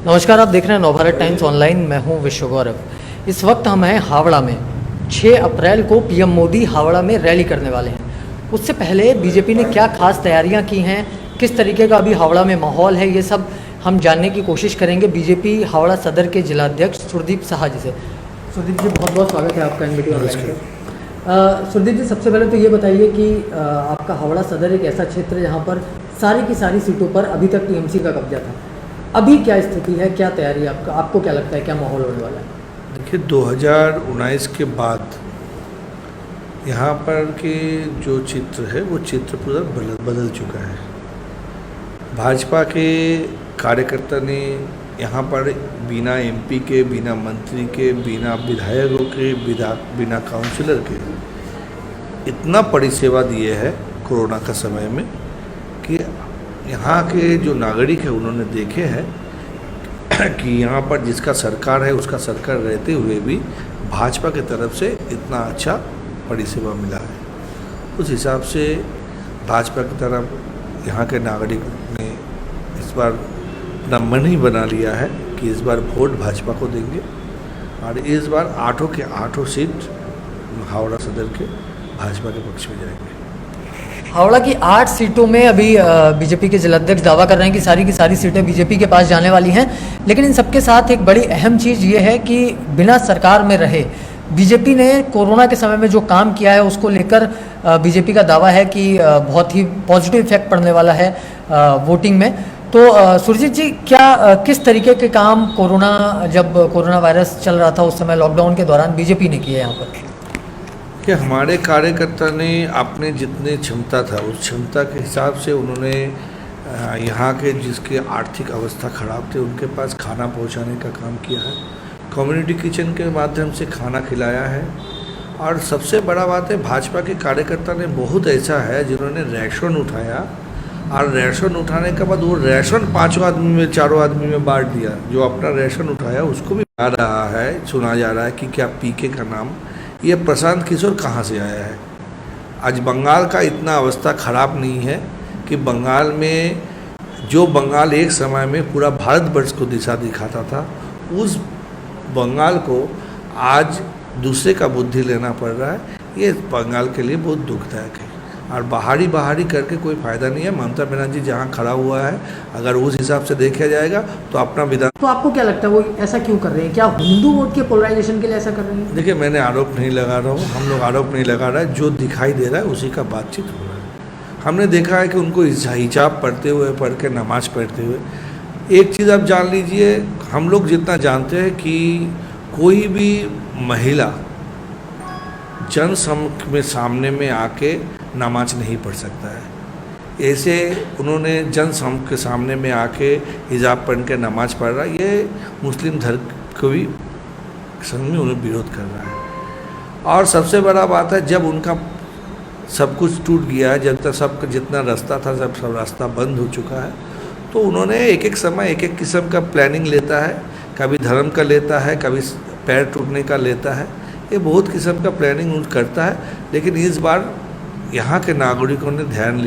नमस्कार, आप देख रहे हैं नवभारत टाइम्स ऑनलाइन। मैं हूं विश्व गौरव। इस वक्त हम हैं हावड़ा में। 6 अप्रैल को पीएम मोदी हावड़ा में रैली करने वाले हैं। उससे पहले बीजेपी ने क्या खास तैयारियां की हैं, किस तरीके का अभी हावड़ा में माहौल है, ये सब हम जानने की कोशिश करेंगे बीजेपी हावड़ा सदर के जिलाध्यक्ष सुरदीप साहा जी से। सुरदीप जी, बहुत बहुत स्वागत है आपका एनबीटी ऑनलाइन पे। सुरदीप जी, सबसे पहले तो ये बताइए कि आपका हावड़ा सदर एक ऐसा क्षेत्र है जहाँ पर सारी की सारी सीटों पर अभी तक टीएमसी का कब्जा था। अभी क्या स्थिति है, क्या तैयारी है आपको क्या लगता है, क्या माहौल होने वाला है? देखिए, 2019 के बाद यहाँ पर के जो चित्र है वो चित्र पूरा बदल चुका है। भाजपा के कार्यकर्ता ने यहाँ पर बिना एमपी के, बिना मंत्री के, बिना विधायकों के, बिना काउंसिलर के इतना परिसेवा दिए है कोरोना का समय में कि यहाँ के जो नागरिक है उन्होंने देखे हैं कि यहाँ पर जिसका सरकार है उसका सरकार रहते हुए भी भाजपा की तरफ से इतना अच्छा परिसेवा मिला है। उस हिसाब से भाजपा की तरफ यहाँ के नागरिक ने इस बार अपना मन ही बना लिया है कि इस बार वोट भाजपा को देंगे और इस बार 8 के 8 सीट हावड़ा सदर के भाजपा के पक्ष में जाएंगे। हावड़ा की 8 सीटों में अभी बीजेपी के जिलाध्यक्ष दावा कर रहे हैं कि सारी की सारी सीटें बीजेपी के पास जाने वाली हैं, लेकिन इन सबके साथ एक बड़ी अहम चीज़ ये है कि बिना सरकार में रहे बीजेपी ने कोरोना के समय में जो काम किया है उसको लेकर बीजेपी का दावा है कि बहुत ही पॉजिटिव इफेक्ट पड़ने वाला है वोटिंग में। तो सुरजीत जी, क्या किस तरीके के काम जब कोरोना वायरस चल रहा था उस समय लॉकडाउन के दौरान बीजेपी ने किए यहाँ पर? कि हमारे कार्यकर्ता ने अपने जितने क्षमता था उस क्षमता के हिसाब से उन्होंने यहाँ के जिसके आर्थिक अवस्था ख़राब थे उनके पास खाना पहुँचाने का काम किया है। कम्युनिटी किचन के माध्यम से खाना खिलाया है। और सबसे बड़ा बात है, भाजपा के कार्यकर्ता ने बहुत ऐसा है जिन्होंने राशन उठाया और राशन उठाने के बाद वो राशन 5 आदमी में 4 आदमी में बांट दिया। जो अपना राशन उठाया उसको भी आ रहा है, सुना जा रहा है कि क्या पीके का नाम, ये प्रशांत किशोर कहाँ से आया है। आज बंगाल का इतना अवस्था ख़राब नहीं है कि बंगाल में जो बंगाल एक समय में पूरा भारतवर्ष को दिशा दिखाता था, उस बंगाल को आज दूसरे का बुद्धि लेना पड़ रहा है। ये बंगाल के लिए बहुत दुखदायक है और बाहरी करके कोई फ़ायदा नहीं है। ममता बनर्जी जहाँ खड़ा हुआ है, अगर उस हिसाब से देखा जाएगा तो अपना विधान। तो आपको क्या लगता है वो ऐसा क्यों कर रहे हैं? क्या हिंदू वोट के पोलराइजेशन के लिए ऐसा कर रहे हैं? देखिए, मैंने आरोप नहीं लगा रहा हूँ, हम लोग आरोप नहीं लगा रहा है। जो दिखाई दे रहा है उसी का बातचीत हो रहा है। हमने देखा है कि उनको हिजाब पढ़ के नमाज पढ़ते हुए। एक चीज़ आप जान लीजिए, हम लोग जितना जानते हैं कि कोई भी महिला जनसमूह में सामने में आके नमाज नहीं पढ़ सकता है। ऐसे उन्होंने जनसमूह के सामने में आके हिजाब पहन के नमाज पढ़ रहा है, ये मुस्लिम धर्म को भी संग में उन्हें विरोध कर रहा है। और सबसे बड़ा बात है, जब उनका सब कुछ टूट गया है, जब तक सब जितना रास्ता था सब रास्ता बंद हो चुका है, तो उन्होंने एक समय एक किस्म का प्लानिंग लेता है। कभी धर्म का लेता है, कभी पैर टूटने का लेता है। ये बहुत किस्म का प्लानिंग करता है। लेकिन इस बार यहाँ के नागरिकों ने ध्यान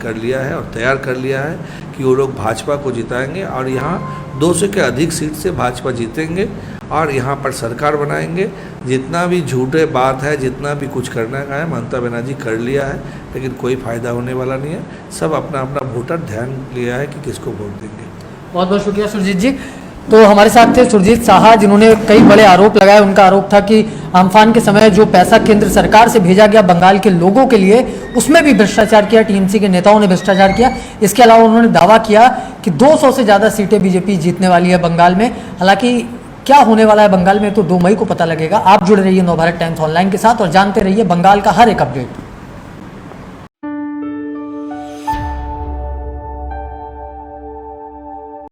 कर लिया है और तैयार कर लिया है कि वो लोग भाजपा को जिताएंगे और यहाँ 200 के अधिक सीट से भाजपा जीतेंगे और यहाँ पर सरकार बनाएंगे। जितना भी झूठे बात है, जितना भी कुछ करना है, ममता बनर्जी कर लिया है, लेकिन कोई फ़ायदा होने वाला नहीं है। सब अपना अपना वोटर ध्यान लिया है कि किसको वोट देंगे। बहुत बहुत शुक्रिया सुरजीत जी। तो हमारे साथ थे सुरजीत साहा, जिन्होंने कई बड़े आरोप लगाए। उनका आरोप था कि अम्फान के समय जो पैसा केंद्र सरकार से भेजा गया बंगाल के लोगों के लिए, उसमें भी भ्रष्टाचार किया, टीएमसी के नेताओं ने भ्रष्टाचार किया। इसके अलावा उन्होंने दावा किया कि 200 से ज़्यादा सीटें बीजेपी जीतने वाली है बंगाल में। हालांकि क्या होने वाला है बंगाल में तो 2 मई को पता लगेगा। आप जुड़े रहिए नवभारत टाइम्स ऑनलाइन के साथ और जानते रहिए बंगाल का हर एक अपडेट।